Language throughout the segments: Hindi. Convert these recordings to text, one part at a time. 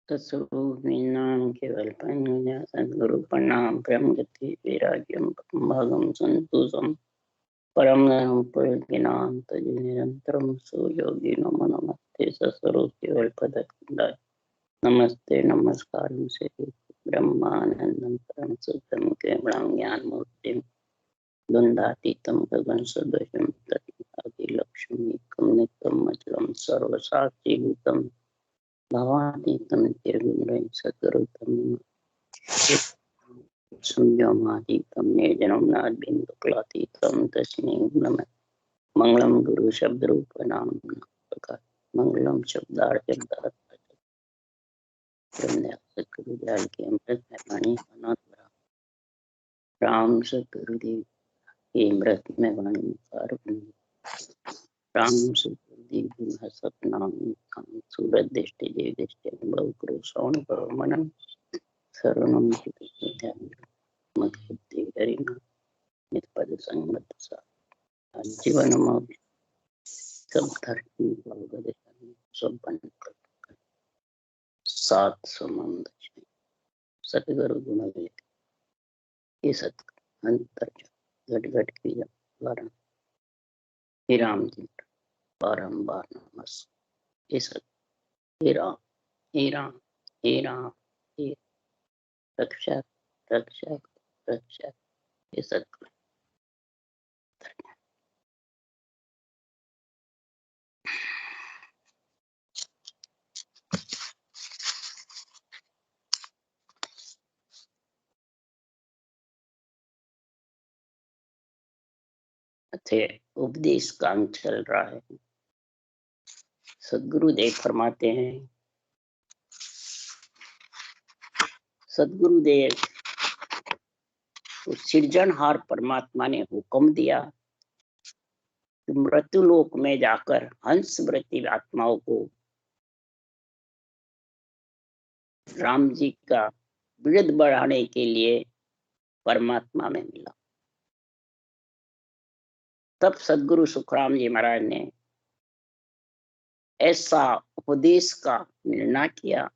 तत्स्वरूपिणां केवल सद्गुरु प्रणाम ब्रह्मगति वैराग्यम भागम संतोषम परम धर्म पुरुषिणां तज निरंतरम सुयोगिनो मनमत्ते सस्वरूप केवल पदकंडाय नमस्ते नमस्कार से ब्रह्मानंदं परम शुद्धं केवलं ज्ञान मूर्तिं द्वंद्वातीतं गगन सदृशं तत्कादिलक्ष्मीकं नित्यं अचलं सर्वसाक्षिभूतं भवातीतं निर्गुणं सद्गुरुतं शून्यमातीतं निर्जनं नाद्बिन्दुकलातीतं तस्मै नमः। मंगलम गुरु शब्द रूप नाम प्रकार मंगलम शब्दार्थ सतगुरु दयाल के अमृत में वाणी अनाथ राम सतगुरुदेव के अमृत में वाणी राम सतगुरुदेव की सतनाम सूरत दृष्टि देव दृष्टि अनुभव करो श्रवण करो मनन शरणम ध्यान मत बुद्धि हरिना निष्पद संगत सा जीवन सब धरती सब बन सात संबंध सतगुरु गुण ये सत अंतर घट घट की वारण हे राम जी बारंबार नमस् ये सत हे राम हे राम हे राम हे रक्षक रक्षक रक्षक ये सतगुरु थे उपदेश काम चल रहा है। सदगुरुदेव फरमाते हैं, सदगुरुदेव तो सृजनहार परमात्मा ने हुक्म दिया कि मृत्युलोक में जाकर हंस वृत्ति आत्माओं को राम जी का वृद्ध बढ़ाने के लिए परमात्मा में मिला। तब सदगुरु सुखराम जी महाराज ने ऐसा उपदेश का निर्णय किया,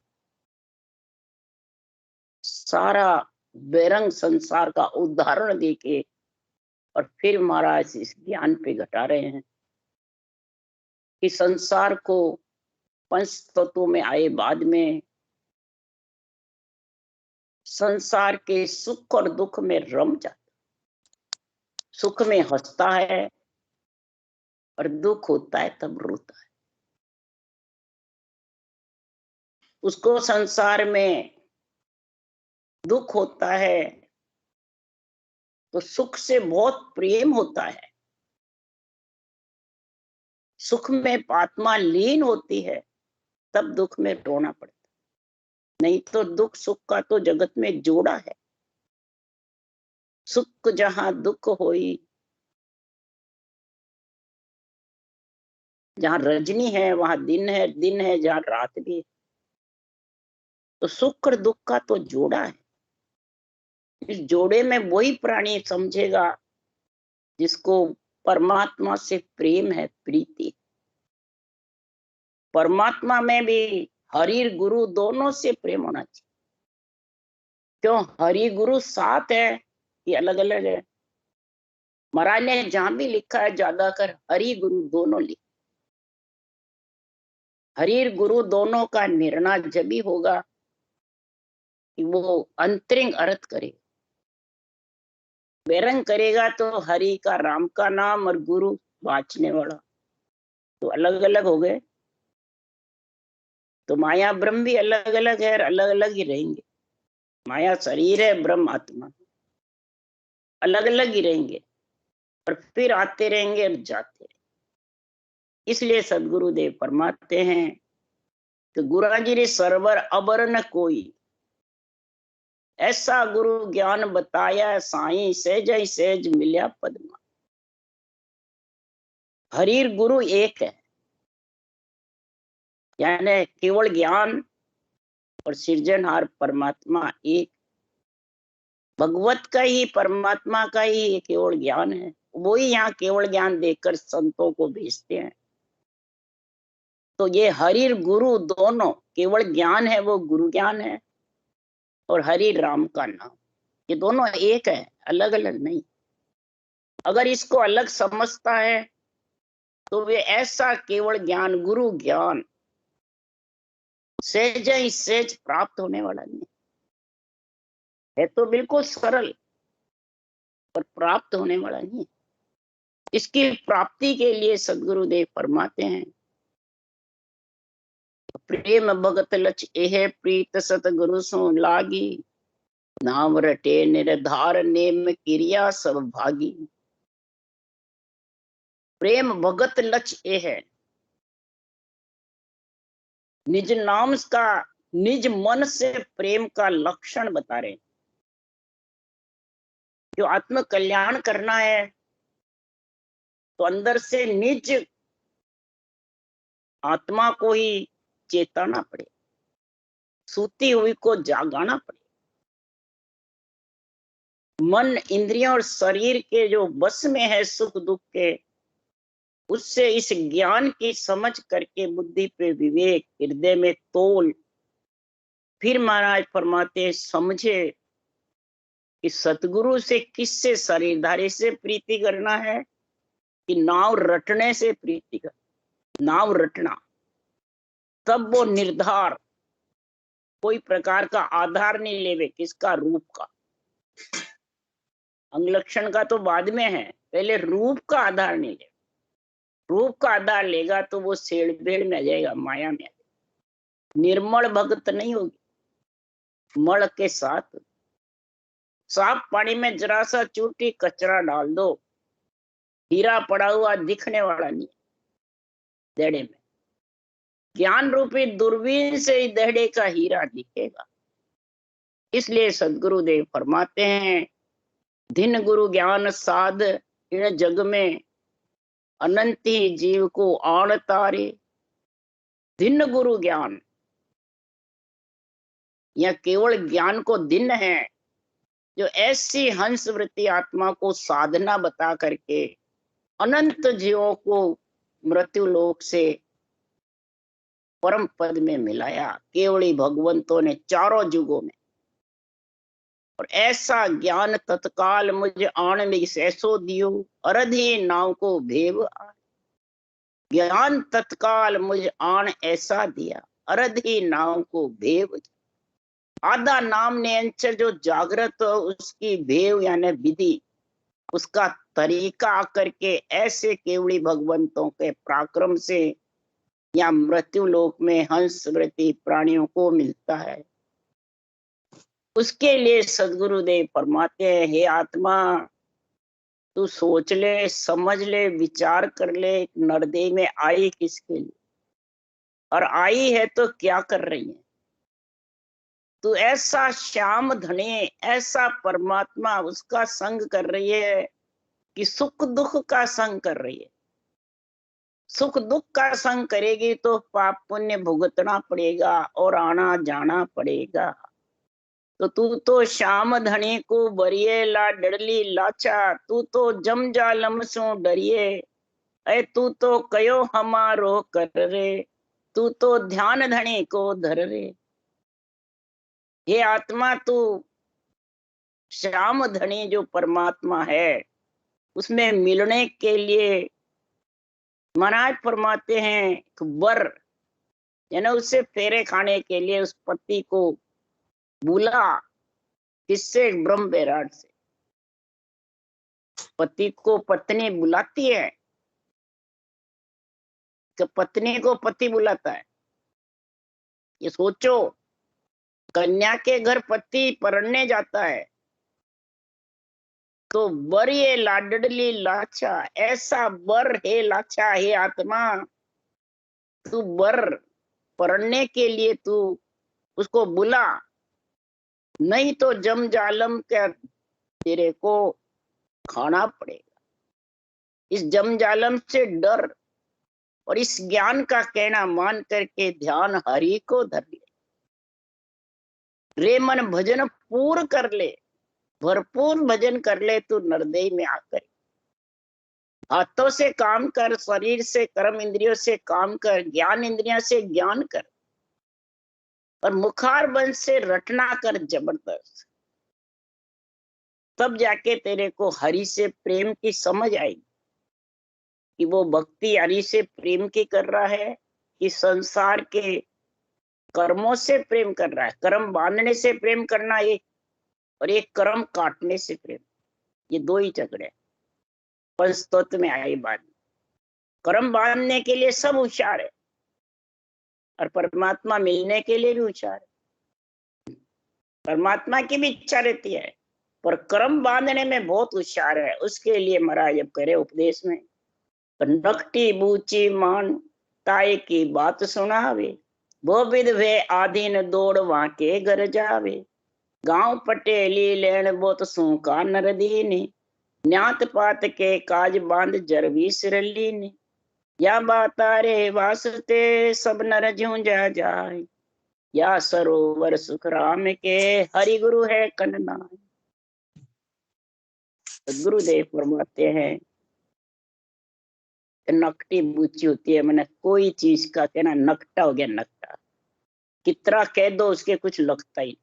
सारा बेरंग संसार का उदाहरण देके और फिर महाराज इस ज्ञान पे घटा रहे हैं कि संसार को पंच तत्वों में आए बाद में संसार के सुख और दुख में रम जाता, सुख में हंसता है और दुख होता है तब रोता है। उसको संसार में दुख होता है तो सुख से बहुत प्रेम होता है, सुख में आत्मा लीन होती है तब दुख में रोना पड़ता, नहीं तो दुख सुख का तो जगत में जोड़ा है। सुख जहां दुख होई, जहां रजनी है वहां दिन है, दिन है जहां रात भी है। तो सुख और दुख का तो जोड़ा है। इस जोड़े में वही प्राणी समझेगा जिसको परमात्मा से प्रेम है, प्रीति। परमात्मा में भी हरि गुरु दोनों से प्रेम होना चाहिए। क्यों? हरि गुरु साथ है कि अलग अलग है? महाराज ने जहां भी लिखा है ज्यादा कर हरि गुरु दोनों लिखा। हरि गुरु दोनों का निर्णय जब ही होगा कि वो अंतरिंग अर्थ करे। बेरंग करेगा तो हरि का राम का नाम और गुरु बाँचने वाला, तो अलग अलग हो गए। तो माया ब्रह्म भी अलग अलग है और अलग अलग ही रहेंगे। माया शरीर है, ब्रह्म आत्मा, अलग अलग ही रहेंगे और फिर आते रहेंगे और जाते रहेंगे। इसलिए सदगुरुदेव फरमाते हैं कि गुराजी रे सरवर अबर न कोई, ऐसा गुरु ज्ञान बताया साईं सहज ही सहज मिल्या पद्मा। हरि गुरु एक है, यानी केवल ज्ञान और सृजनहार परमात्मा एक। भगवत का ही, परमात्मा का ही केवल ज्ञान है। वो ही यहाँ केवल ज्ञान देकर संतों को भेजते हैं। तो ये हरि गुरु दोनों, केवल ज्ञान है वो गुरु ज्ञान है, और हरि राम का नाम, ये दोनों एक है, अलग अलग नहीं। अगर इसको अलग समझता है तो वे ऐसा केवल ज्ञान, गुरु ज्ञान सहज ही सहज प्राप्त होने वाला नहीं है। तो बिल्कुल सरल, पर प्राप्त होने वाला नहीं है। इसकी प्राप्ति के लिए सदगुरुदेव फरमाते हैं, प्रेम भगत लच एह प्रीत सतगुरु सो लागी, नाम रटे निर्धार नेम क्रिया सब भागी। प्रेम भगत लच एह, निज नाम का, निज मन से प्रेम का लक्षण बता रहे। जो आत्म कल्याण करना है तो अंदर से निज आत्मा को ही चेताना पड़े, सूती हुई को जागाना पड़े। मन, इंद्रियों और शरीर के जो बस में है सुख दुख के, उससे इस ज्ञान की समझ करके बुद्धि पे विवेक, हृदय में तोल, फिर महाराज फरमाते समझे कि सतगुरु से किससे, शरीरधारी से प्रीति करना है कि नाव रटने से प्रीति कर, नाव रटना। तब वो निर्धार, कोई प्रकार का आधार नहीं लेवे, किसका, रूप का। अंग लक्षण का तो बाद में है, पहले रूप का आधार नहीं ले। रूप का आधार लेगा तो वो सेड़ बेड़ में आ जाएगा, माया में। निर्मल भक्त नहीं होगी, मल के साथ। साफ पानी में जरा सा चूटी कचरा डाल दो, हीरा पड़ा हुआ दिखने वाला नहीं देहड़े में। ज्ञान रूपी दूरबीन से ही देहड़े का हीरा दिखेगा। इसलिए सदगुरुदेव फरमाते हैं, दिन गुरु ज्ञान साध इन जग में, अनंती जीव को आण तारे। दिन गुरु ज्ञान, यह केवल ज्ञान को दिन है, जो ऐसी हंस वृत्ति आत्मा को साधना बता करके अनंत जीवों को मृत्यु लोक से परम पद में मिलाया, केवली भगवंतों ने चारों युगों में। और ऐसा ज्ञान तत्काल मुझ आण में ऐसो दियो, अरधी नाव को भेव आए। ज्ञान तत्काल मुझ आण ऐसा दिया, अरधी नाव को भेव। आधा नाम ने अंचल जो जागृत हो, उसकी भेव यानी विधि, उसका तरीका आकर के ऐसे केवली भगवंतों के पराक्रम से या मृत्यु लोक में हंस वृत्ति प्राणियों को मिलता है। उसके लिए सदगुरुदेव फरमाते हैं, हे आत्मा, तू सोच ले, समझ ले, विचार कर ले, नरदेह में आई किसके लिए, और आई है तो क्या कर रही है। तू ऐसा श्याम धने, ऐसा परमात्मा, उसका संग कर रही है कि सुख दुख का संग कर रही है। सुख दुख का संग करेगी तो पाप पुण्य भुगतना पड़ेगा और आना जाना पड़ेगा। तो तू तो श्याम धनी को बरिए ला डरली लाचा, तू तो जम जालम सो डरिए, ऐ तू तो कयो हमारो कर रे, तू तो ध्यान धनी को धर रे। ये आत्मा, तू श्याम धनी जो परमात्मा है, उसमें मिलने के लिए महाराज फरमाते हैं वर, यानी उससे फेरे खाने के लिए उस पति को बुला। किससे? ब्रह्म बैराट से। पति को पत्नी बुलाती है कि पत्नी को पति बुलाता है? ये सोचो, कन्या के घर पति पढ़ने जाता है तो बर ये लाडली लाचा, ऐसा बर है लाचा, हे आत्मा, तू बर पढ़ने के लिए तू उसको बुला, नहीं तो जम जालम का तेरे को खाना पड़ेगा। इस जम जालम से डर और इस ज्ञान का कहना मान करके ध्यान हरि को धर ले, रे मन भजन पूर्ण कर ले, भरपूर भजन कर ले, तू नरदेह में आकर हाथों से काम कर, शरीर से, कर्म इंद्रियों से काम कर, ज्ञान इंद्रियों से ज्ञान कर, और मुखार बंद से रटना कर जबरदस्त। तब जाके तेरे को हरि से प्रेम की समझ आएगी कि वो भक्ति हरि से प्रेम की कर रहा है कि संसार के कर्मों से प्रेम कर रहा है। कर्म बांधने से प्रेम करना एक, और एक कर्म काटने से प्रेम, ये दो ही झगड़े पंचतत्व में आई बात। कर्म बांधने के लिए सब होशियार है, और परमात्मा मिलने के लिए भी होशियार है। परमात्मा की भी इच्छा रहती है, पर कर्म बांधने में बहुत होशियार है। उसके लिए महाराज जब करे उपदेश में, तो नकटी बूची मान ताई की बात सुनावे, वो विध वे आधीन दौड़ वहां के घर जावे। गांव पटेली लेन बोत सू का नरदीनी, न्यात पात के काज बांध जरवी सिरलीनी। या बातारे वासते सब नर झूंझा जाए, या सरोवर सुख राम के हरि गुरु है कन्ना। तो गुरुदेव फरमाते हैं नकटी बूची होती है, मैंने कोई चीज का कहना नकटा हो गया, नकटा कितना कह दो उसके कुछ लगता ही।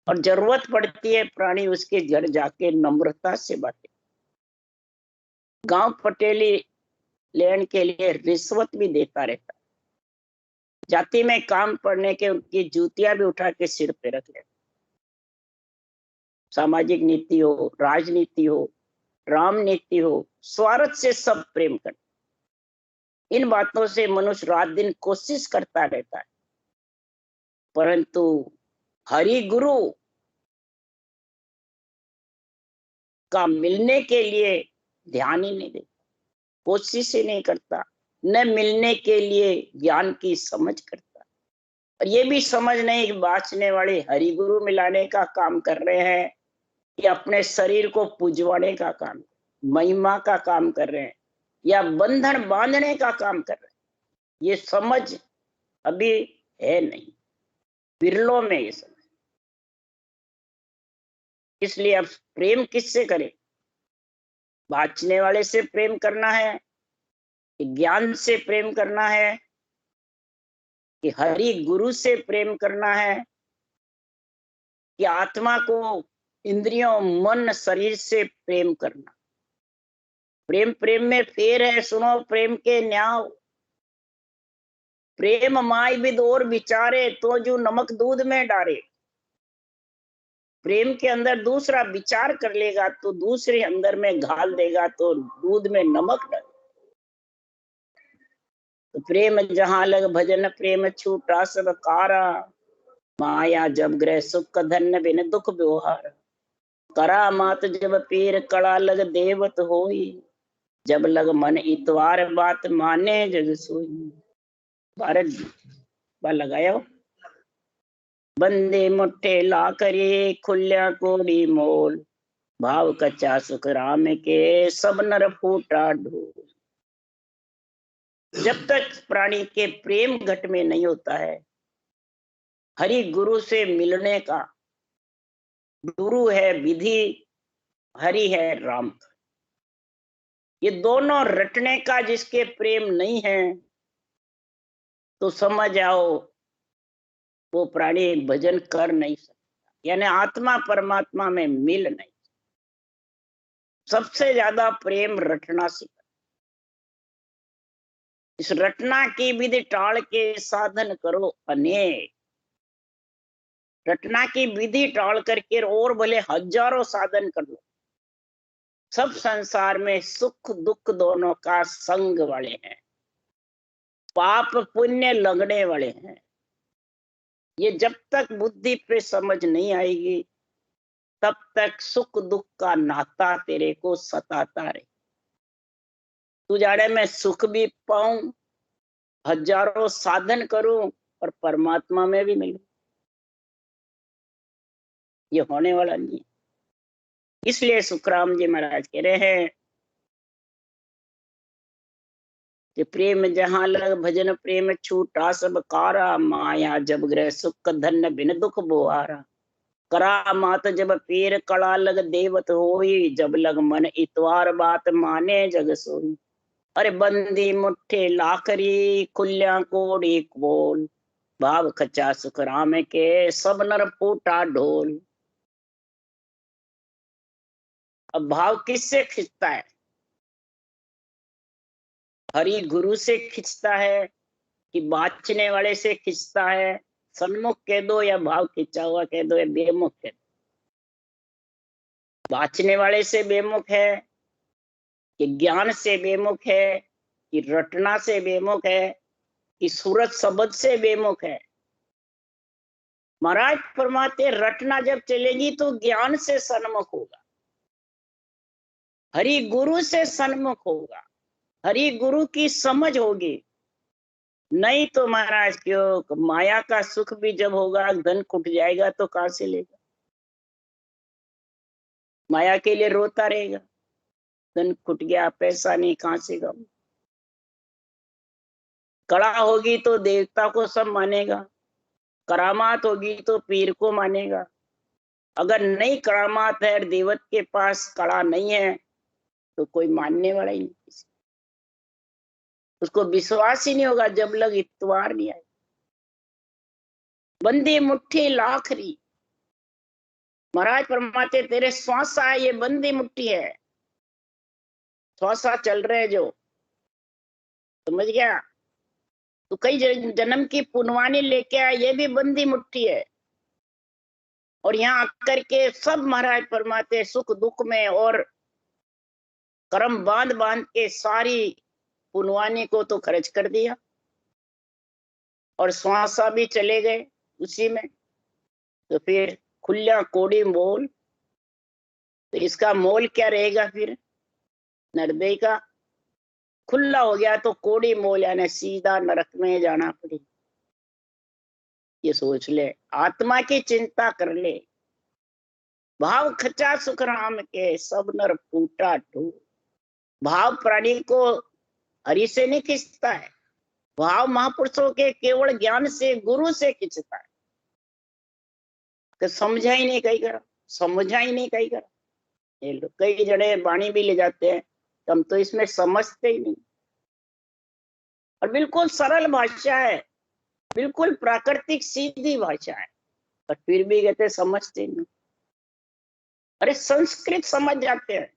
और जरूरत पड़ती है प्राणी उसके घर जाके नम्रता से बातें। गांव पटेली लेने के लिए रिश्वत भी देता रहता, जाति में काम पड़ने के उनकी जूतियां भी उठा के सिर पे रख लेता। सामाजिक नीति हो, राजनीति हो, राम नीति हो, स्वार्थ से सब प्रेम कर। इन बातों से मनुष्य रात दिन कोशिश करता रहता है, परंतु हरि गुरु का मिलने के लिए ध्यान ही नहीं देता, कोशिश ही नहीं करता, न मिलने के लिए ज्ञान की समझ करता। और ये भी समझ नहीं कि बाँचने वाले हरि गुरु मिलाने का काम कर रहे हैं कि अपने शरीर को पुजवाने का काम, महिमा का काम कर रहे हैं, या बंधन बांधने का काम कर रहे हैं। ये समझ अभी है नहीं, विरलों में ये समझ। इसलिए अब प्रेम किससे करें? बाँचने वाले से प्रेम करना है, ज्ञान से प्रेम करना है, कि हरि गुरु से प्रेम करना है, कि आत्मा को इंद्रियों मन शरीर से प्रेम करना। प्रेम प्रेम में फेर है, सुनो प्रेम के न्याव। प्रेम माय विद और विचारे, तो जो नमक दूध में डारे। प्रेम के अंदर दूसरा विचार कर लेगा तो दूसरे अंदर में घाल देगा तो दूध में नमक डाल। तो प्रेम जहां लग भजन प्रेम छूटा सब कारा, माया जब ग्रह सुख धन्य बिन दुख व्यवहार। करा मात जब पीर कड़ा लग देवत होई, जब लग मन इतवार बात माने जग सोई। भारत बा लगाया बंदे मुट्ठे ला करे खुल्या कोड़ी मोल, भाव कच्चा सुख राम के सब नर फूटा ढोल। जब तक प्राणी के प्रेम घट में नहीं होता है, हरि गुरु से मिलने का, गुरु है विधि, हरि है राम, ये दोनों रटने का जिसके प्रेम नहीं है, तो समझ आओ वो प्राणी भजन कर नहीं सकता, यानी आत्मा परमात्मा में मिल नहीं। सबसे ज्यादा प्रेम रटना सीखा। इस रटना की विधि टाल के साधन करो अनेक। रटना की विधि टाल करके और भले हजारों साधन कर लो, सब संसार में सुख दुख दोनों का संग वाले हैं, पाप पुण्य लगने वाले हैं। ये जब तक बुद्धि पे समझ नहीं आएगी, तब तक सुख दुख का नाता तेरे को सताता रहे। तू जाने मैं सुख भी पाऊं, हजारों साधन करूं और परमात्मा में भी मिलूं, ये होने वाला नहीं है। इसलिए सुखराम जी महाराज कह रहे हैं कि प्रेम जहां लग भजन प्रेम छूटा सब कारा, माया जब ग्रह सुख धन्य बिन दुख बोहारा। करामात जब पीर कड़ा लग देवत होई, जब लग मन इतवार बात माने जग सोई। अरे बंदी मुट्ठी लाकरी खुल्या कोड़ी बोल, भाव खचा सुख राम के सब नर फूटा ढोल। अब भाव किससे खिंचता है? हरि गुरु से खिंचता है कि बाचने वाले से खिंचता है? सन्मुख कह दो या भाव खिंचा हुआ कह दो या बेमुख कह दो। बाचने वाले से बेमुख है कि ज्ञान से बेमुख है कि रटना से बेमुख है कि सूरत शब्द से बेमुख है? महाराज फरमाते रटना जब चलेगी तो ज्ञान से सन्मुख होगा, हरि गुरु से सन्मुख होगा, हरि गुरु की समझ होगी। नहीं तो महाराज क्यों, माया का सुख भी जब होगा, धन खुट जाएगा तो कहां से लेगा? माया के लिए रोता रहेगा, धन खुट गया, पैसा नहीं, कहां से गाऊं? कड़ा होगी तो देवता को सब मानेगा, करामात होगी तो पीर को मानेगा। अगर नहीं करामात है, देवत के पास कड़ा नहीं है, तो कोई मानने वाला ही नहीं, उसको विश्वास ही नहीं होगा जब लग इतवार नहीं आए। बंदी मुट्ठी लाखरी, महाराज फरमाते तेरे श्वासा है ये बंदी मुट्ठी है, श्वासा चल रहे जो, समझ गया? तो कई जन्म की पुनवानी लेके आया, ये भी बंदी मुट्ठी है। और यहाँ आकर के सब महाराज फरमाते सुख दुख में और कर्म बांध बांध के सारी पुनवानी को तो खर्च कर दिया, और श्वासा भी चले गए उसी में। तो फिर खुल्या कोड़ी मोल, तो इसका मोल क्या रहेगा फिर? नरदय का खुला हो गया तो कोड़ी मोल, यानी सीधा नरक में जाना पड़े। ये सोच ले, आत्मा की चिंता कर ले। भाव खचा सुख राम के सब नर फूटा ढूंढ। भाव प्राणी को हरि से नहीं खींचता है, भाव महापुरुषों के केवल ज्ञान से, गुरु से खींचता है। तो समझा ही नहीं कहीं करा, समझा ही नहीं कहीं करा। ये लोग कई जड़े वाणी भी ले जाते हैं, हम तो इसमें समझते ही नहीं। और बिल्कुल सरल भाषा है, बिल्कुल प्राकृतिक सीधी भाषा है, और फिर भी कहते समझते नहीं। अरे संस्कृत समझ जाते हैं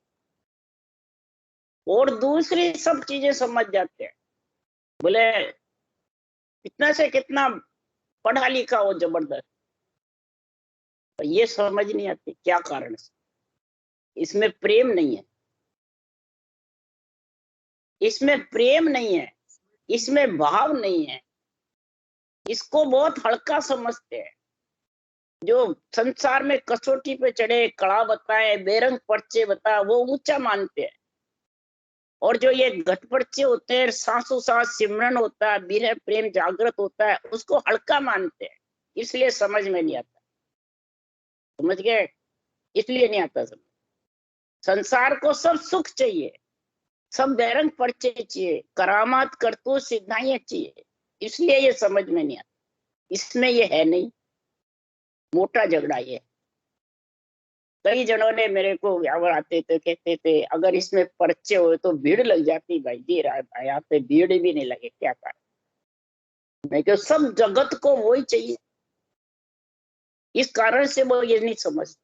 और दूसरी सब चीजें समझ जाते हैं। बोले कितना से कितना पढ़ा लिखा हो जबरदस्त, पर ये समझ नहीं आती क्या कारण से? इसमें प्रेम नहीं है, इसमें प्रेम नहीं है, इसमें भाव नहीं है। इसको बहुत हल्का समझते हैं। जो संसार में कसौटी पे चढ़े, कड़ा बताए, बेरंग पर्चे बताए, वो ऊंचा मानते हैं। और जो ये घट पर्चे होते हैं, सांसों सांस सिमरन होता है, विरह प्रेम जागृत होता है, उसको हल्का मानते हैं। इसलिए समझ में नहीं आता। समझ गए? इसलिए नहीं आता समझ। संसार को सब सुख चाहिए, सब बेरंग पर्चे चाहिए, करामात करतूत सिद्धाइयां चाहिए, इसलिए ये समझ में नहीं आता। इसमें ये है नहीं, मोटा झगड़ा ये। कई जनों ने मेरे को व्यावर आते थे, कहते थे अगर इसमें पर्चे हो तो भीड़ लग जाती। भाई जी रहा भाई, यहाँ पे भीड़ भी नहीं लगे, क्या कारण? मैं क्यों, सब जगत को वही चाहिए, इस कारण से वो ये नहीं समझते।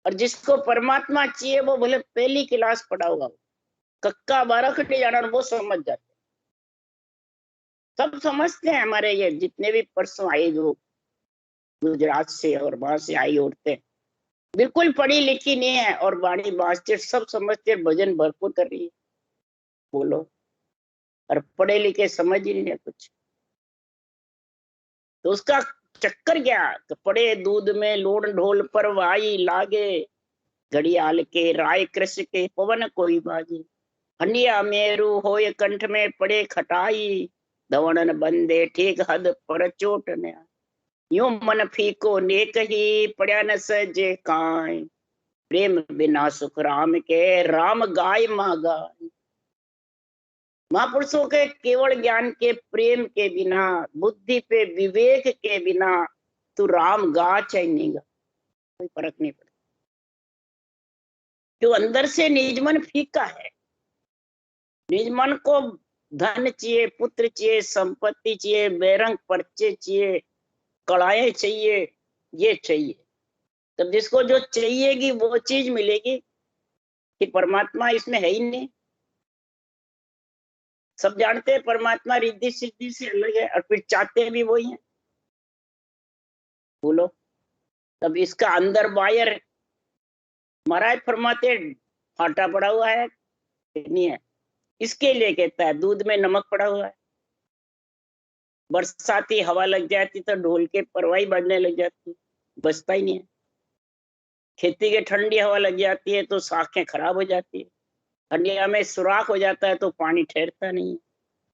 और जिसको परमात्मा चाहिए वो भले पहली क्लास पढ़ा होगा, कक्का बारह खटे जाना, वो समझ जाते। सब समझते हैं। हमारे ये जितने भी परसों आए जो गुजरात से और वहां से आई औरतें, बिल्कुल पढ़ी लिखी नहीं है और वाणी बास्टर सब समझते, भजन भरपूर कर रही है। बोलो, और पढ़े लिखे समझ ही नहीं है कुछ। तो उसका चक्कर क्या? तो पड़े दूध में लूण ढोल पर वाई लागे, घड़ियाल के राय कृष्ण के पवन कोई बाजी। हंडिया मेरू होए कंठ में पड़े खटाई, धवणन बंदे ठीक हद पर चोट न। यूं मन फीको नेक ही पड़ा न सजे काई, प्रेम बिना सुख राम के राम गाय मा गाय। महापुरुषों के केवल ज्ञान के, प्रेम के बिना, बुद्धि पे विवेक के बिना तू राम गा चाहे नहीं गा। कोई फर्क नहीं पड़ता, क्यों? अंदर से निज मन फीका है। निज मन को धन चाहिए, पुत्र चाहिए, संपत्ति चाहिए, बेरंग पर्चे चाहिए, कड़ाएं चाहिए, ये चाहिए। तब जिसको जो चाहिएगी वो चीज मिलेगी, कि परमात्मा इसमें है ही नहीं। सब जानते हैं परमात्मा रिद्धि सिद्धि से अलग है, और फिर चाहते भी वही है। बोलो, तब इसका अंदर वायर महाराज फरमाते फाटा पड़ा हुआ है नहीं है। इसके लिए कहता है दूध में नमक पड़ा हुआ है। बरसाती हवा लग जाती तो ढोल के परवाही बढ़ने लग जाती, बचता ही नहीं है। खेती के ठंडी हवा लग जाती है तो शाखें खराब हो जाती है। ठंडिया में सुराख हो जाता है तो पानी ठहरता नहीं है।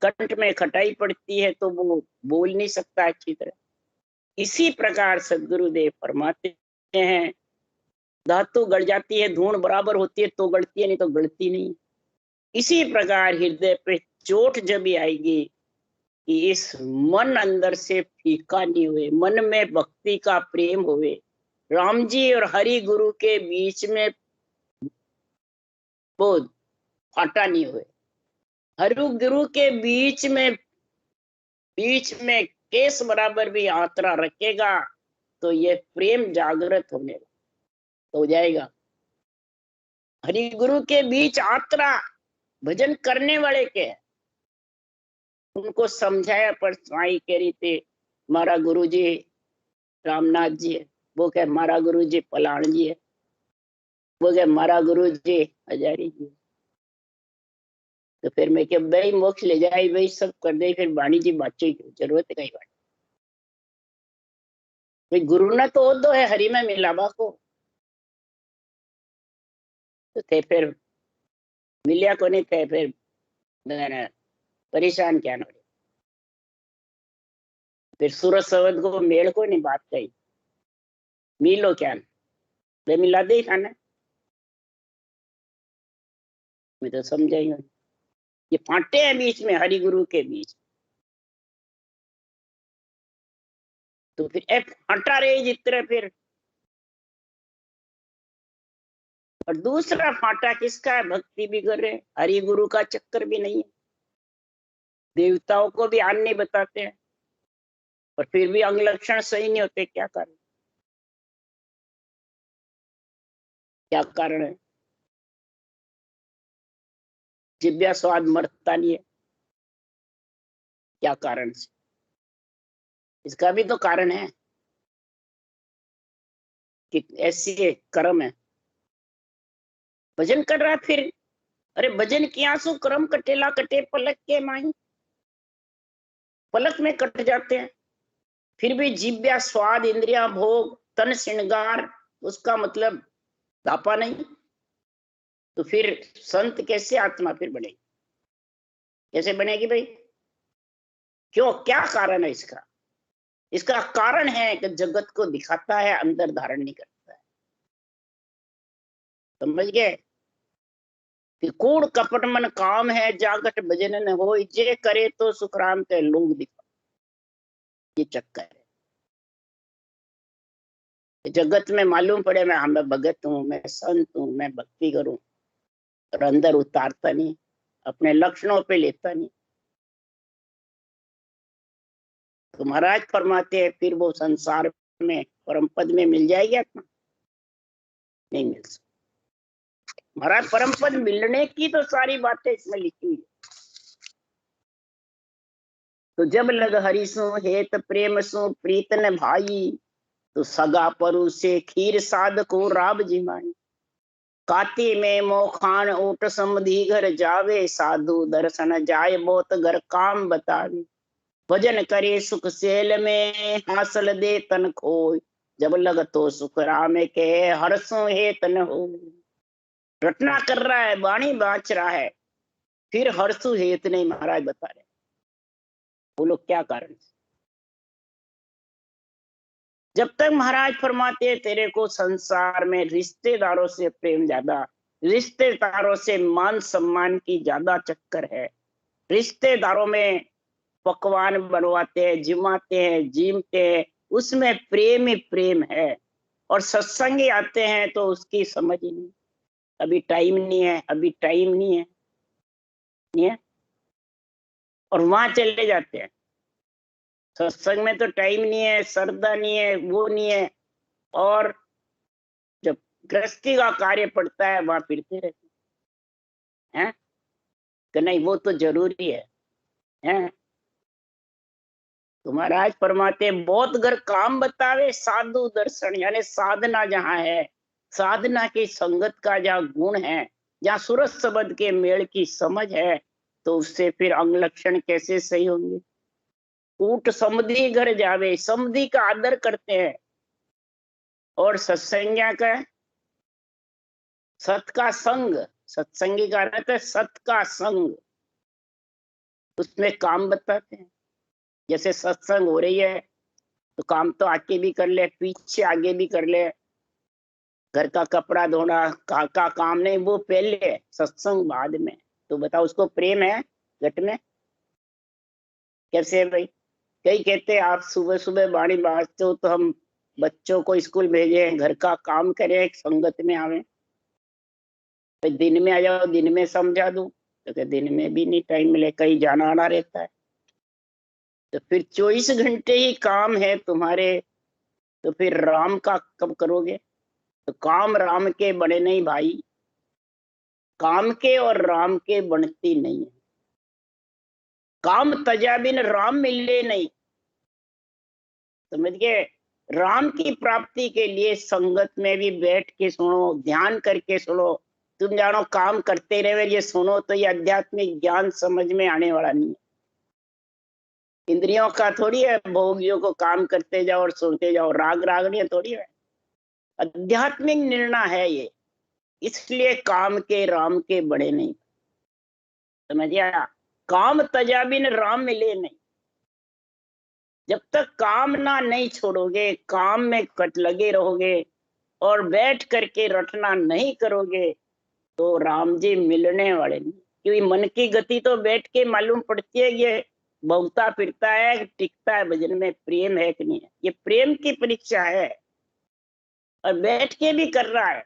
कंठ में खटाई पड़ती है तो वो बोल नहीं सकता अच्छी तरह। इसी प्रकार सदगुरुदेव फरमाते हैं, धातु गड़ जाती है, धूण बराबर होती है तो गड़ती है, नहीं तो गड़ती नहीं। इसी प्रकार हृदय पे चोट जब भी आएगी कि इस मन अंदर से फीका नहीं हुए, मन में भक्ति का प्रेम हुए, राम जी और हरि गुरु के बीच में वो फाटा नहीं हुए, हरि गुरु के बीच में केस बराबर भी यात्रा रखेगा तो ये प्रेम जागृत होने तो हो जाएगा। हरि गुरु के बीच यात्रा भजन करने वाले के, उनको समझाया पर स्वाई कह रही थी हमारा गुरु जी रामनाथ जी है, वो कह हमारा गुरु जी पलाण जी है, वो कह हमारा गुरु जी हजारी जी। तो फिर मैं क्या भाई मोक्ष ले जाए भाई सब कर दे, फिर वाणी जी बातों की जरूरत है कई बार। भाई गुरु ने तो दो है हरि में मिलावा को, तो थे फिर मिलिया को नहीं थे, फिर परेशान क्या ना। फिर सूरज सवद को मेल को नहीं बात कही, मिलो क्या वे मिला दे खाना, मैं तो समझाई। ये फांटे हैं बीच में, हरि गुरु के बीच। तो फिर एक फांटा रहे जितने फिर, और दूसरा फांटा किसका है? भक्ति भी कर रहे, हरि गुरु का चक्कर भी नहीं है, देवताओं को भी आन नहीं बताते हैं, और फिर भी अंग लक्षण सही नहीं होते। क्या कारण, क्या कारण है? जिव्या स्वाद मरता नहीं है, क्या कारण से? इसका भी तो कारण है कि ऐसी कर्म है। भजन कर रहा है फिर, अरे भजन किया सो कर्म कटेला कटे पलक के माही, पलक में कट जाते हैं। फिर भी जिव्या स्वाद इंद्रिया भोग तन श्रृंगार, उसका मतलब दापा नहीं। तो फिर संत कैसे आत्मा फिर बनेगी? कैसे बनेगी भाई? क्यों, क्या कारण है इसका? इसका कारण है कि जगत को दिखाता है, अंदर धारण नहीं करता है। समझ गए? कि कूड़ कपट मन काम है, जागट भजन न हो, जे करे तो सुखराम के लोग दिखा। ये चक्कर है। जगत में मालूम पड़े मैं भगत हूँ, मैं संत हूँ, मैं भक्ति करूं, और अंदर उतारता नहीं, अपने लक्षणों पे लेता नहीं। तो महाराज फरमाते हैं फिर वो संसार में परम पद में मिल जाएगी आत्मा? नहीं मिल सकती। महाराज परम पद मिलने की तो सारी बातें इसमें लिखी हुई है। तो जब लग हरि सु हेत प्रेम सु प्रीतन भाई, तो सगा परु से खीर साध को राब जिमाई। काती में मोखान ऊट समधी घर जावे, साधु दर्शन जाय बहुत घर काम बतावे। भजन करे सुख सेल में, हासिल दे तन खोय, जब लग तो सुख राम के हरसों हे तन हो। रटना कर रहा है, वाणी बाँच रहा है, फिर हरसु हेत नहीं महाराज बता रहे। बोलो क्या कारण? जब तक महाराज फरमाते तेरे को संसार में रिश्तेदारों से प्रेम ज्यादा, रिश्तेदारों से मान सम्मान की ज्यादा चक्कर है। रिश्तेदारों में पकवान बनवाते हैं, जिमाते हैं, जीमते हैं, उसमें प्रेम ही प्रेम है। और सत्संगी आते हैं तो उसकी समझ ही नहीं, अभी टाइम नहीं है, अभी टाइम नहीं है, नहीं है, और वहां चले जाते हैं। सत्संग में तो टाइम नहीं है, श्रद्धा नहीं है, वो नहीं है, और जब गृहस्थी का कार्य पड़ता है वहां फिरते रहते हैं कि नहीं वो तो जरूरी है? तो महाराज फरमाते बहुत घर काम बतावे साधु दर्शन, यानी साधना जहाँ है, साधना की संगत का जहाँ गुण है, जहाँ सूरज शब्द के मेल की समझ है, तो उससे फिर अंग लक्षण कैसे सही होंगे। ऊट समधी घर जावे, समधी का आदर करते हैं, और सत्संज्ञा का सत का संग, सत्संगी का अर्थ है सत का संग, उसमें काम बताते हैं। जैसे सत्संग हो रही है तो काम तो आके भी कर ले, पीछे आगे भी कर ले, घर का कपड़ा धोना का काम नहीं, वो पहले, सत्संग बाद में। तो बताओ उसको प्रेम है घट में? कैसे है भाई? कई कहते हैं आप सुबह सुबह बाणी बाजते हो तो हम बच्चों को स्कूल भेजे, घर का काम करें, संगत में आवे, तो दिन में आ जाओ, दिन में समझा दूं, तो दिन में भी नहीं टाइम मिले, कहीं जाना आना रहता है। तो फिर 24 घंटे ही काम है तुम्हारे, तो फिर राम का कब करोगे? तो काम राम के बने नहीं भाई, काम के और राम के बनती नहीं है। काम तजा बिन राम मिले नहीं, समझ गए? राम की प्राप्ति के लिए संगत में भी बैठ के सुनो, ध्यान करके सुनो। तुम जानो काम करते रहे ये सुनो तो ये आध्यात्मिक ज्ञान समझ में आने वाला नहीं है। इंद्रियों का थोड़ी है, भोगियों को काम करते जाओ और सुनते जाओ, राग रागनी थोड़ी है, आध्यात्मिक निर्णय है ये। इसलिए काम के राम के बड़े नहीं, समझिया? काम तजा बिन राम मिले नहीं। जब तक कामना नहीं छोड़ोगे, काम में कट लगे रहोगे और बैठ करके रटना नहीं करोगे, तो राम जी मिलने वाले नहीं। क्योंकि मन की गति तो बैठ के मालूम पड़ती है, ये भौंकता फिरता है, टिकता है भजन में, प्रेम है कि नहीं है। ये प्रेम की परीक्षा है, और बैठ के भी कर रहा है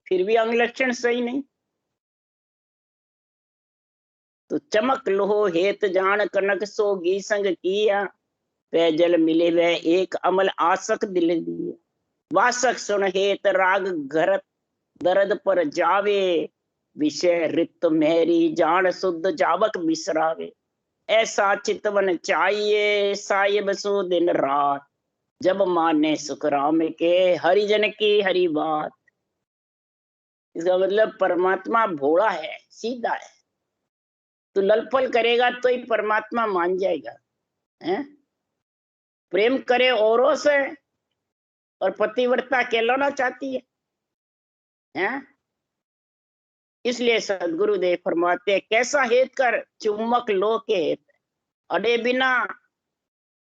फिर भी अंग लक्षण सही नहीं। तो चमक लोहो हेत जान कनक सोगी संग किया, पैजल मिले वह एक अमल आसक दिल दिया। वासक सुन हेत राग घरत दर्द पर जावे, विषय रित मेरी जान शुद्ध जावक बिसरावे। ऐसा चितवन चाहिए साहिब सो दिन रात, जब माने सुख राम के हरिजन की हरि बात। इसका मतलब परमात्मा भोला है, सीधा है, तो ललपल करेगा तो ही परमात्मा मान जाएगा, है? प्रेम करे औरों से और पतिव्रता कहलाना चाहती है? इसलिए सदगुरुदेव फरमाते कैसा हेत कर चुम्बक लो के हेत, अड़े बिना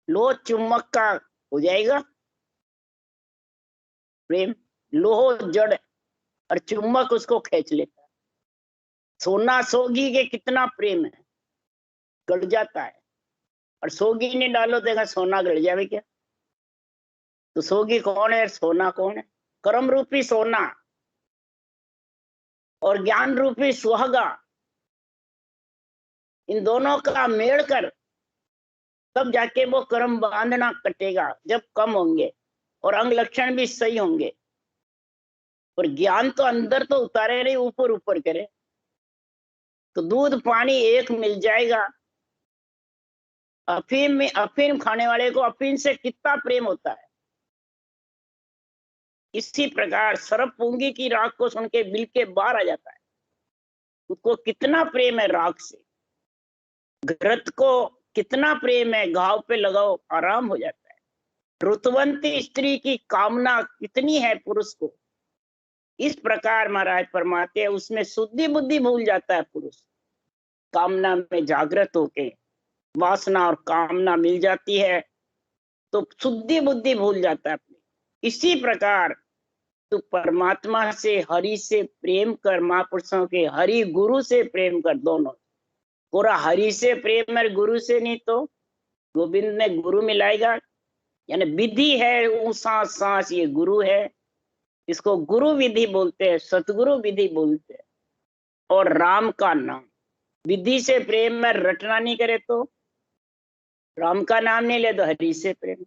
लो चुम्बक का हो जाएगा प्रेम। लोहो जड़ और चुम्बक उसको खींच लेता है। सोना सोगी के कितना प्रेम है, गड़ जाता है, और सोगी नहीं डालो तो सोना गड़ जावे क्या? तो सोगी कौन है, सोना कौन है? कर्म रूपी सोना और ज्ञान रूपी सुहागा, इन दोनों का मेल कर तब जाके वो कर्म बांधना कटेगा, जब कम होंगे और अंग लक्षण भी सही होंगे। और ज्ञान तो अंदर तो उतारे नहीं, ऊपर ऊपर करे, तो दूध पानी एक मिल जाएगा। अफीम में, अफीम खाने वाले को अफीम से कितना प्रेम होता है। इसी प्रकार सर्प पूंगी की राख को सुन के बिल के बाहर आ जाता है, उसको कितना प्रेम है राख से। घृत को कितना प्रेम है, घाव पे लगाओ आराम हो जाता है। ऋतुवंती स्त्री की कामना कितनी है पुरुष को। इस प्रकार महाराज फरमाते हैं उसमें शुद्धि बुद्धि भूल जाता है पुरुष, कामना में जागृत होके वासना और कामना मिल जाती है तो शुद्धि बुद्धि भूल जाता है अपनी। इसी प्रकार तू परमात्मा से हरि से प्रेम कर, महापुरुषों के हरि गुरु से प्रेम कर, दोनों। पूरा हरि से प्रेम है, गुरु से नहीं तो गोविंद में गुरु मिलाएगा यानी विधि है, ऊसा सांस ये गुरु है, इसको गुरु विधि बोलते हैं, सतगुरु विधि बोलते हैं। और राम का नाम, विधि से प्रेम में रटना नहीं करे तो, राम का नाम नहीं ले तो हरि से प्रेम।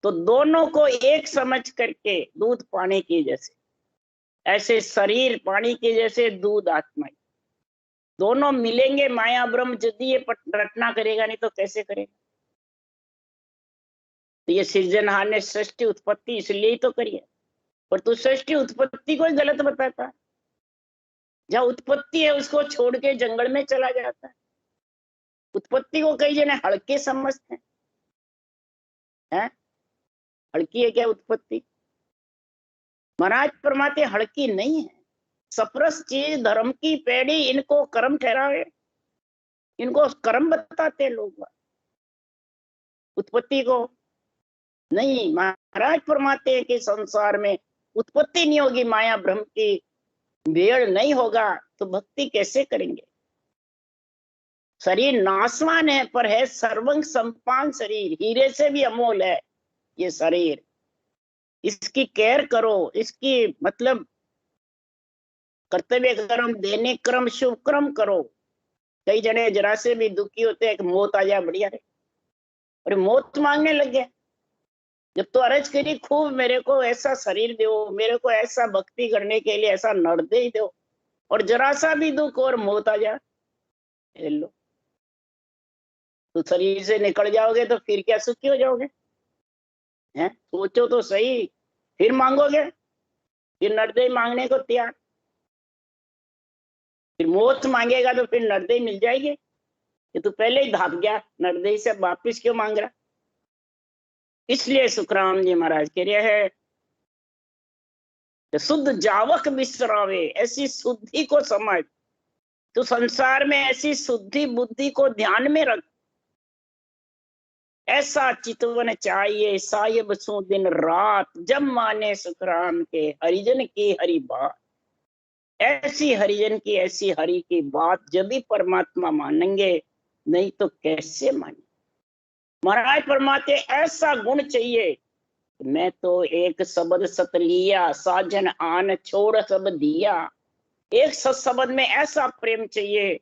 तो दोनों को एक समझ करके, दूध पानी की जैसे, ऐसे शरीर पानी के जैसे, दूध आत्मा, दोनों मिलेंगे माया ब्रह्म। यदि ये रटना करेगा नहीं तो कैसे करेगा? तो ये सृजनहार ने सृष्टि उत्पत्ति इसलिए ही तो करी है। पर तू सृष्टि उत्पत्ति को ही गलत बताता है। जहाँ उत्पत्ति है उसको छोड़ के जंगल में चला जाता है। उत्पत्ति को कई जने हल्के समझते हैं। हल्की है क्या उत्पत्ति? महाराज परमात्मा हल्की नहीं है। सप्रस चीज धर्म की पेड़ी, इनको कर्म ठहरावे, इनको कर्म बताते लोग। उत्पत्ति को नहीं, महाराज फरमाते हैं कि संसार में उत्पत्ति नहीं होगी, माया ब्रह्म की भेड़ नहीं होगा तो भक्ति कैसे करेंगे? शरीर नाशवान है पर है सर्वंग संपान शरीर, हीरे से भी अमोल है ये शरीर। इसकी केयर करो, इसकी मतलब कर्तव्य कर्म, दैनिक क्रम, शुभ क्रम करो। कई जने जरा से भी दुखी होते हैं कि मौत आ जाए बढ़िया रहे, और मौत मांगने लग गए। जब तो अर्ज करी खूब, मेरे को ऐसा शरीर दो, मेरे को ऐसा भक्ति करने के लिए ऐसा नरदेह दो, और जरा सा भी दुख और मौत आ जाए, लो तो शरीर से निकल जाओगे तो फिर क्या सुखी हो जाओगे? हैं? सोचो तो सही। फिर मांगोगे, फिर नरदेह मांगने को तैयार, फिर मौत मांगेगा तो फिर नरदेह मिल जाएगी कि तू पहले ही भाग गया, नरदेह से वापिस क्यों मांग रहा? इसलिए सुखराम जी महाराज कह रहे हैं शुद्ध जावक विश्रावे, ऐसी शुद्धि को समझ। तो संसार में ऐसी शुद्धि बुद्धि को ध्यान में रख। ऐसा चितवन चाहिए साहिब सु दिन रात, जब माने सुखराम के हरिजन की हरि बात। ऐसी हरिजन की, ऐसी हरि की बात जब भी परमात्मा मानेंगे, नहीं तो कैसे माने? महाराज परमात्मा ऐसा गुण चाहिए, मैं तो एक शब्द सत लिया, साजन आन छोड़ सब दिया। एक शब्द में ऐसा प्रेम चाहिए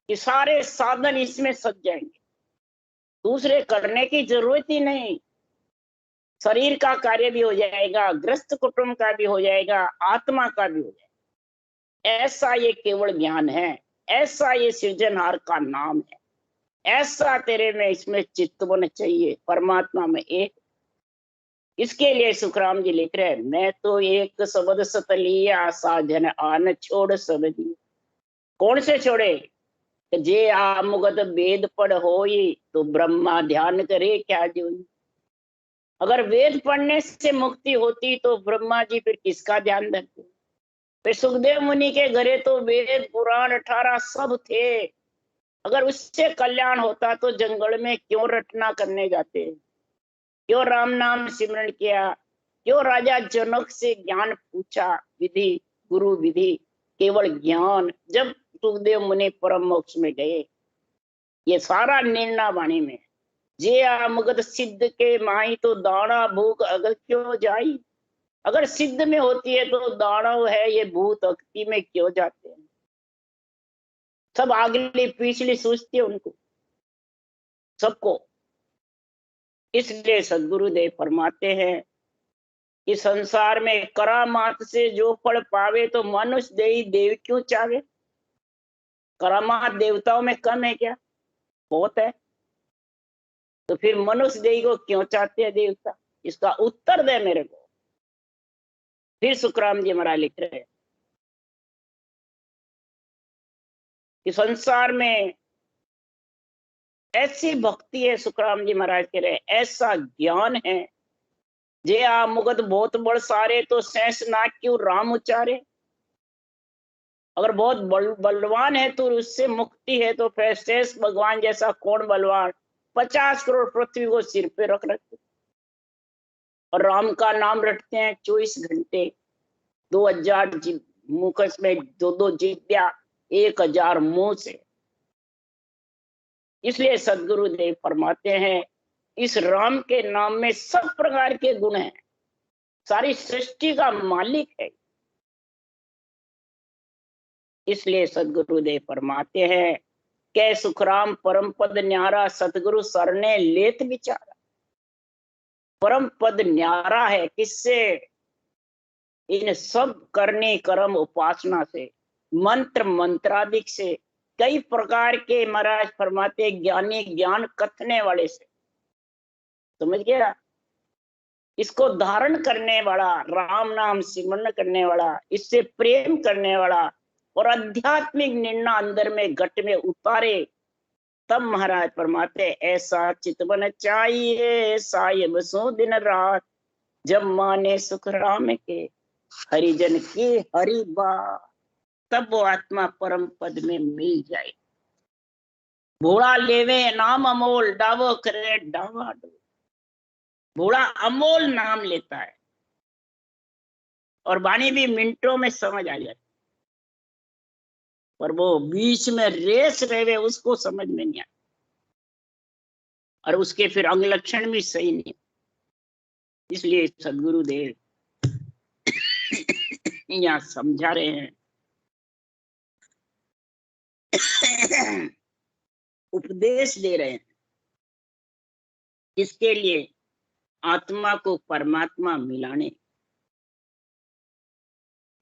कि सारे साधन इसमें सज जाएंगे, दूसरे करने की जरूरत ही नहीं। शरीर का कार्य भी हो जाएगा, ग्रस्त कुटुंब का भी हो जाएगा, आत्मा का भी हो जाएगा। ऐसा ये केवल ज्ञान है, ऐसा ये सृजनहार का नाम है। ऐसा तेरे में इसमें चित्तवन चाहिए, परमात्मा में एक। इसके लिए सुखराम जी लिख रहे हैं, मैं तो एक शब्द सत लिया, साजन आन छोड़ सब दिया। कौन से छोड़े? जे आमुगत वेद पढ़ होई, तो ब्रह्मा ध्यान करे क्या जोई। अगर वेद पढ़ने से मुक्ति होती तो ब्रह्मा जी फिर किसका ध्यान रखते? फिर सुखदेव मुनि के घरे तो वेद पुराण 18 सब थे। अगर उससे कल्याण होता तो जंगल में क्यों रटना करने जाते? क्यों राम नाम सिमरण किया? क्यों राजा जनक से ज्ञान पूछा? विधि, गुरु विधि, केवल ज्ञान। जब सुखदेव मुनि परम मोक्ष में गए, ये सारा निर्णय वाणी में, जे आमगत सिद्ध के माई, तो दाना भूख अगर क्यों जाई। अगर सिद्ध में होती है तो दानव है ये भूत अक्ति में क्यों जाते हैं? सब आगली पिछली सोचती है उनको, सबको। इसलिए सदगुरुदेव फरमाते हैं कि संसार में करामात से जो फल पावे, तो मनुष्य देही देव क्यों चाहे? करामात देवताओं में कम है क्या? बहुत है। तो फिर मनुष्य देही को क्यों चाहते हैं देवता? इसका उत्तर दे मेरे को। फिर सुखराम जी महाराज लिख रहे हैं कि संसार में ऐसी भक्ति है, सुखराम जी महाराज कह रहे हैं ऐसा ज्ञान है, जे आ मुगत बहुत बड़ सारे, तो शेष नाग क्यों राम उच्चारे। अगर बहुत बलवान है तो उससे मुक्ति है, तो फिर शेष भगवान जैसा कौन बलवान 50 करोड़ पृथ्वी को सिर पे रख रखते, और राम का नाम रटते हैं 24 घंटे। 2000 मुख में 2 जिद्या, 1000 मुंह से। इसलिए सदगुरुदेव फरमाते हैं इस राम के नाम में सब प्रकार के गुण हैं, सारी सृष्टि का मालिक है। इसलिए सदगुरुदेव फरमाते हैं, कै सुखराम परम पद न्यारा, सतगुरु सरने लेत विचारा। परम पद न्यारा है किससे? इन सब करने कर्म उपासना से, मंत्र मंत्रादिक से, कई प्रकार के महाराज फरमाते ज्ञानी ज्ञान कथने वाले से। समझ गया? इसको धारण करने वाला, राम नाम सिमरन करने वाला, इससे प्रेम करने वाला और आध्यात्मिक निर्णय अंदर में घट में उतारे, तब महाराज फरमाते ऐसा चितवन चाहिए साहिब सो दिन रात, जब माने सुख राम के हरिजन की हरि बात, तब वो आत्मा परम पद में मिल जाए। भोला लेवे नाम अमोल, डावो करे डावा डोल। भोला अमोल नाम लेता है और वाणी भी मिनटों में समझ आ जाती, पर वो बीच में रेस रहे उसको समझ में नहीं आता, और उसके फिर अंग लक्षण भी सही नहीं। इसलिए सदगुरुदेव यहाँ समझा रहे हैं, उपदेश दे रहे हैं। इसके लिए आत्मा को परमात्मा मिलाने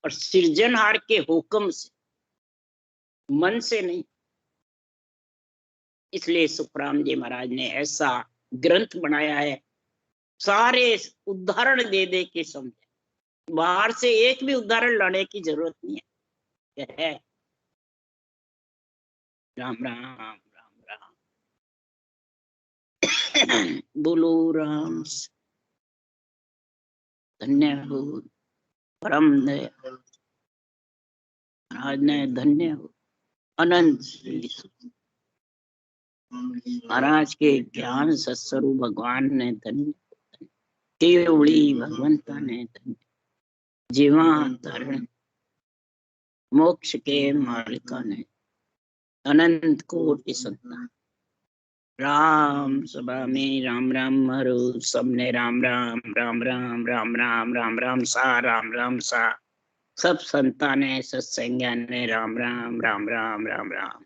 और सृजनहार के हुक्म से, मन से नहीं। इसलिए सुखराम जी महाराज ने ऐसा ग्रंथ बनाया है, सारे उदाहरण दे दे के समझे। बाहर से एक भी उदाहरण लाने की जरूरत नहीं है। राम राम राम राम। बोलो राम। धन्य हो परम महाराज ने, धन्य हो अनंत महाराज के ज्ञान सत्स्वरूप भगवान ने धन्य, केवड़ी भगवंता ने धन्य, जीवा धरण मोक्ष के मालिका ने, अनंत कोटि संतान। राम सभा में राम राम हरो, सबने राम राम राम राम राम राम राम राम सा, राम राम सा। सब संताने सत्संज्ञा ने राम राम राम राम राम राम।